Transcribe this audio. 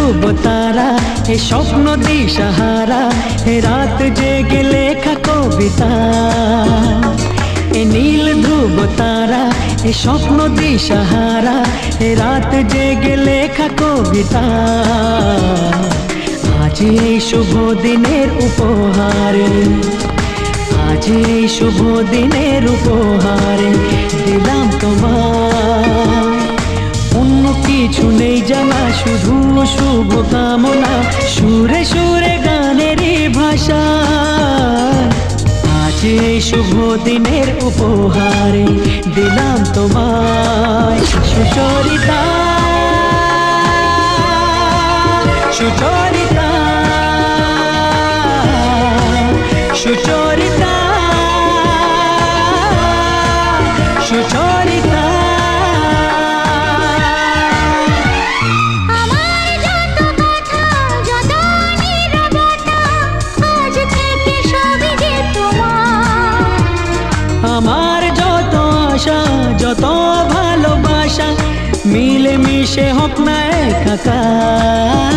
ধ্রুব তারা, এ স্বপ্ন দিশাহারা, এ রাত জেগে লেখা কবিতা। এ নীল ধ্রুব তারা, এ স্বপ্ন দিশাহারা, এ রাত জেগে লেখা কবিতা। আজ এই শুভ দিনের উপহারে, আজ এই শুভ দিনের উপহারে দিলাম তোমায়। অন্য কিছু নেই জানা, শুধু শুভ কামনা, সুরে সুরে গানেরই ভাষা। আজ এই শুভ দিনের উপহারে দিলাম তোমায়। সুচরিতা, সুচরিতা, সুচরিতা, সুচরিতা। আমার যত কথা, যত নীরবতা, আজ থেকে সবই যে তোমার। আমার যত আশা, যত ভালোবাসা, মিলে মিশে হোক না একাকার।